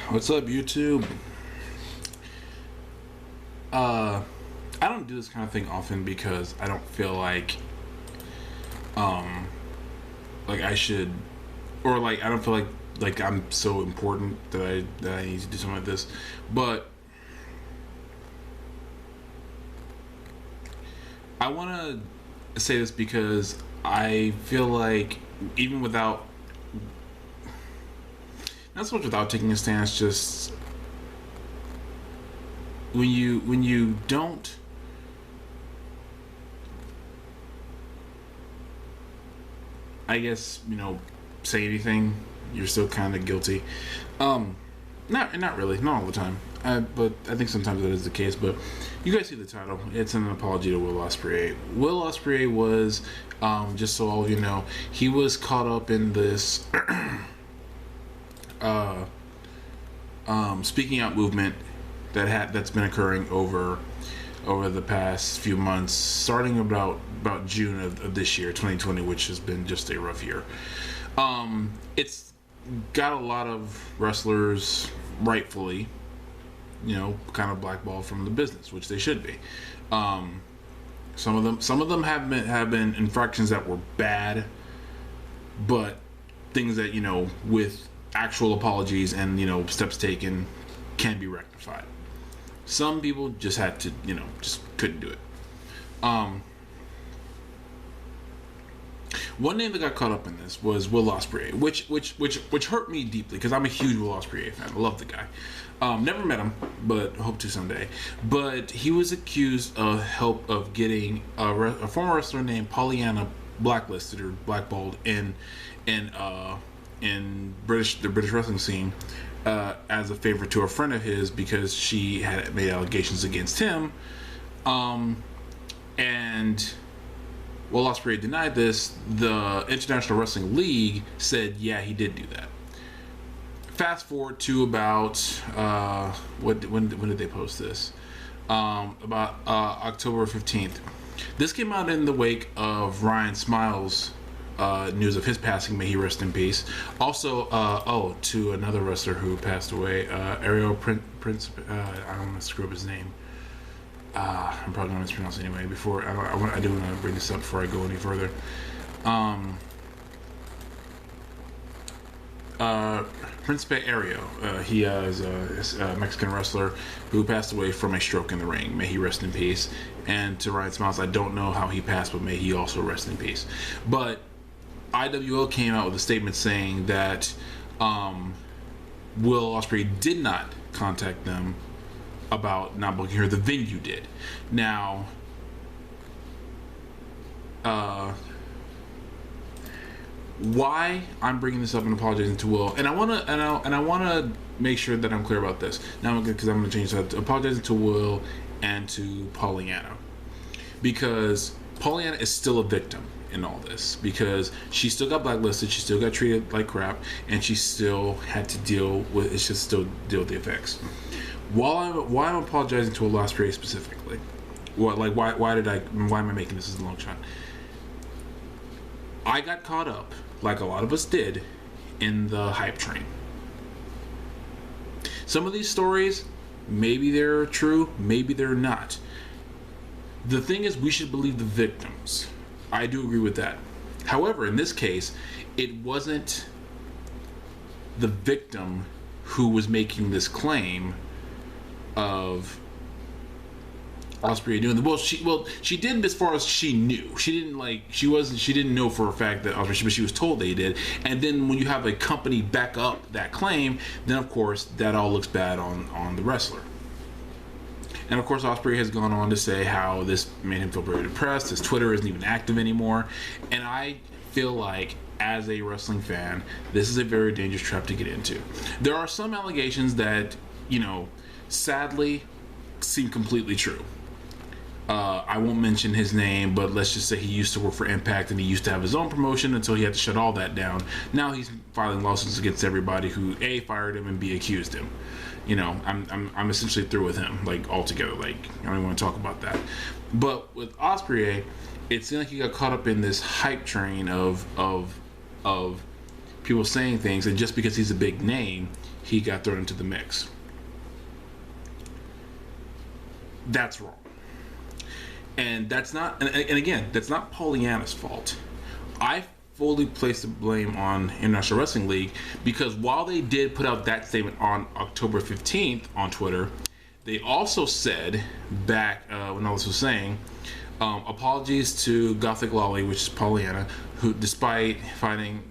What's up, YouTube? I don't do this kind of thing often because I don't feel like I should, or like I don't feel like I'm so important that I need to do something like this. But I want to say this because I feel like even without, not so much without taking a stance, just when you don't I guess say anything, you're still kind of guilty. Not really, not all the time, but I think sometimes that is the case. But you guys see the title, it's an apology to Will Ospreay. Will Ospreay was, just so all of you know, he was caught up in this speaking out movement that's been occurring over the past few months, starting about June of this year, 2020, which has been just a rough year. It's got a lot of wrestlers rightfully, kind of blackballed from the business, which they should be. Some of them have been infractions that were bad, but things that with actual apologies and steps taken can be rectified. Some people just had to, just couldn't do it. One name that got caught up in this was Will Ospreay, which hurt me deeply because I'm a huge Will Ospreay fan. I love the guy. Never met him, but hope to someday. But he was accused of getting a former wrestler named Pollyanna blacklisted or blackballed in the British wrestling scene. As a favor to a friend of his because she had made allegations against him. And Will Ospreay denied this. The International Wrestling League said, yeah, he did do that. Fast forward to about, when did they post this? About October 15th. This came out in the wake of Ryan Smiles' news of his passing, may he rest in peace. Also, to another wrestler who passed away, Ariel Prince. I don't want to screw up his name. I'm probably going to mispronounce it anyway. I do want to bring this up before I go any further. Principe Ario. He is a Mexican wrestler who passed away from a stroke in the ring. May he rest in peace. And to Ryan Smiles, I don't know how he passed, but may he also rest in peace. But IWL came out with a statement saying that Will Ospreay did not contact them about not booking her. The venue did. Now, why I'm bringing this up and apologizing to Will, and I wanna make sure that I'm clear about this now, because I'm gonna change that to apologizing to Will and to Pollyanna, because Pollyanna is still a victim in all this, because she still got blacklisted, she still got treated like crap, and she still had to deal with the effects. Why I'm apologizing to Will Ospreay specifically? Why am I making this as a long shot? I got caught up, like a lot of us did, in the hype train. Some of these stories, maybe they're true, maybe they're not. The thing is, we should believe the victims. I do agree with that. However, in this case, it wasn't the victim who was making this claim of Ospreay doing the she did as far as she knew. She didn't know for a fact that Ospreay, but she was told they did. And then when you have a company back up that claim, then of course that all looks bad on the wrestler. And of course, Ospreay has gone on to say how this made him feel very depressed. His Twitter isn't even active anymore. And I feel like, as a wrestling fan, this is a very dangerous trap to get into. There are some allegations that, sadly, seem completely true. I won't mention his name, but let's just say he used to work for Impact and he used to have his own promotion until he had to shut all that down. Now he's filing lawsuits against everybody who A, fired him, and B, accused him. I'm essentially through with him, like, altogether. Like, I don't even want to talk about that. But with Ospreay, it seemed like he got caught up in this hype train of people saying things, and just because he's a big name, he got thrown into the mix. That's wrong. And that's not, and again, that's not Pollyanna's fault. I fully place the blame on International Wrestling League, because while they did put out that statement on October 15th on Twitter, they also said back when all this was saying, apologies to Gothic Lolly, which is Pollyanna, who despite fighting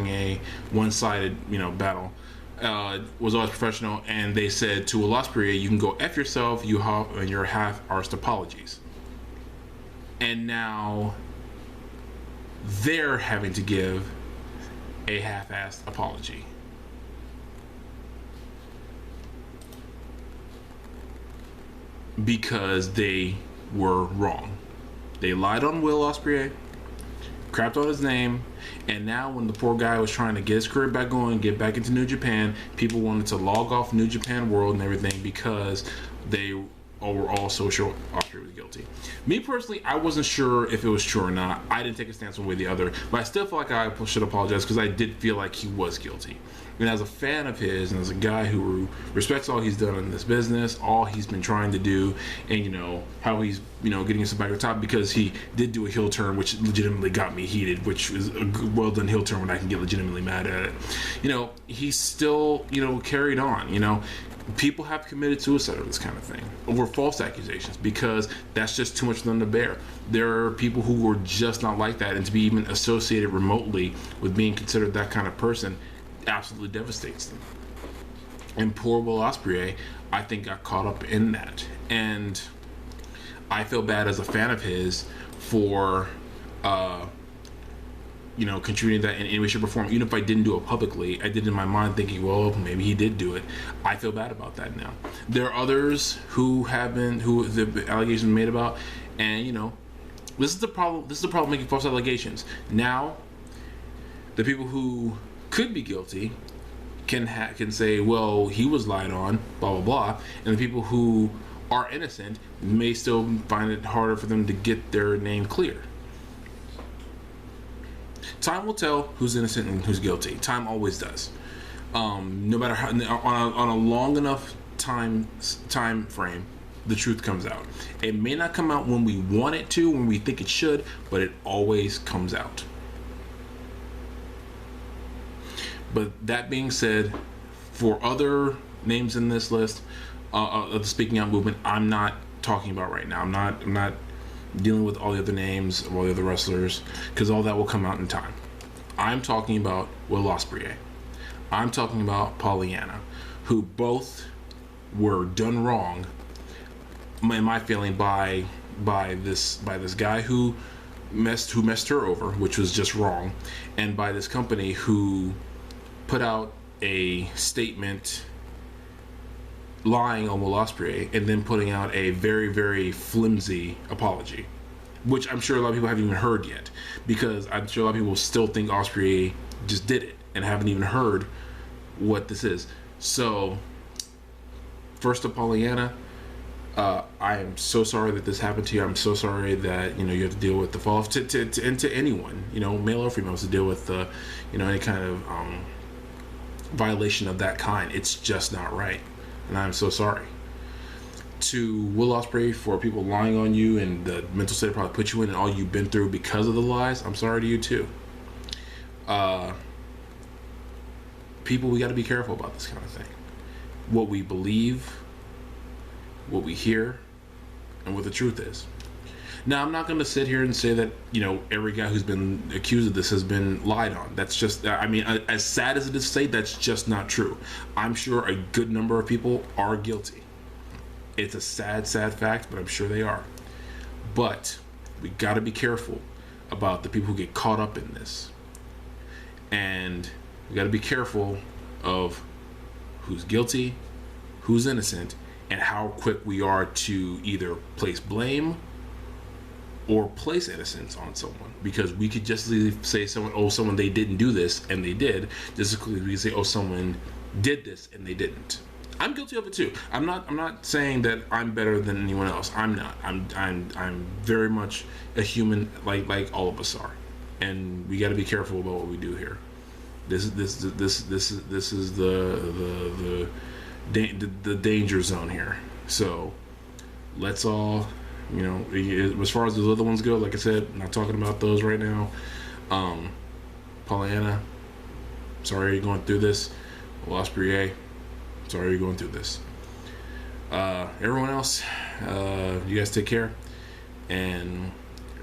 a one-sided battle, was always professional, and they said to Will Ospreay, you can go F yourself, you have and your half-arsed apologies. And now they're having to give a half-assed apology. Because they were wrong. They lied on Will Ospreay, crapped on his name, and now when the poor guy was trying to get his career back going, get back into New Japan, people wanted to log off New Japan World and everything because they were all so sure Ospreay was guilty. Me personally, I wasn't sure if it was true or not. I didn't take a stance one way or the other, but I still feel like I should apologize because I did feel like he was guilty. And as a fan of his, and as a guy who respects all he's done in this business, all he's been trying to do, and how he's getting himself back to the top, because he did do a heel turn, which legitimately got me heated, which is a well done heel turn when I can get legitimately mad at it. He's still carried on. People have committed suicide over this kind of thing, over false accusations, because that's just too much for them to bear. There are people who are just not like that, and to be even associated remotely with being considered that kind of person absolutely devastates them. And poor Will Ospreay, I think, got caught up in that. And I feel bad as a fan of his for contributing that in any way, shape, or form. Even if I didn't do it publicly, I did in my mind thinking, well, maybe he did do it. I feel bad about that now. There are others who the allegations made about, and this is the problem. This is the problem making false allegations. Now, the people who could be guilty can say, well, he was lied on, blah blah blah, and the people who are innocent may still find it harder for them to get their name clear. Time will tell who's innocent and who's guilty. Time always does. No matter how, on a long enough time frame, the truth comes out. It may not come out when we want it to, when we think it should, but it always comes out. But that being said, for other names in this list of the Speaking Out movement, I'm not talking about right now. I'm not dealing with all the other names of all the other wrestlers, because all that will come out in time. I'm talking about Will Ospreay. I'm talking about Pollyanna, who both were done wrong, in my feeling, by this guy who messed her over, which was just wrong, and by this company who put out a statement lying on Will Ospreay and then putting out a very, very flimsy apology, which I'm sure a lot of people haven't even heard yet, because I'm sure a lot of people still think Ospreay just did it and haven't even heard what this is. So, first to Pollyanna, I am so sorry that this happened to you. I'm so sorry that you have to deal with the fall and to anyone, male or female, to deal with any kind of violation of that kind. It's just not right, and I'm so sorry. To Will Ospreay, for people lying on you and the mental state it probably put you in and all you've been through because of the lies, I'm sorry to you too. People, we got to be careful about this kind of thing. What we believe, what we hear, and what the truth is. Now, I'm not going to sit here and say that, every guy who's been accused of this has been lied on. That's just, as sad as it is to say, that's just not true. I'm sure a good number of people are guilty. It's a sad, sad fact, but I'm sure they are. But we got to be careful about the people who get caught up in this. And we got to be careful of who's guilty, who's innocent, and how quick we are to either place blame or place innocence on someone, because we could just say someone they didn't do this and they did, just as quickly we could say someone did this and they didn't. I'm guilty of it too. I'm not saying that I'm better than anyone else. I'm not. I'm very much a human, like all of us are, and we got to be careful about what we do here. This is the danger zone here. So let's all, as far as those other ones go, like I said, not talking about those right now. Pollyanna, sorry you're going through this. Will Ospreay, sorry you're going through this. Everyone else, you guys take care, and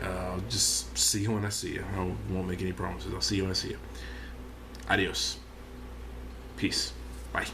I'll just see you when I see you. I won't make any promises. I'll see you when I see you. Adios. Peace. Bye.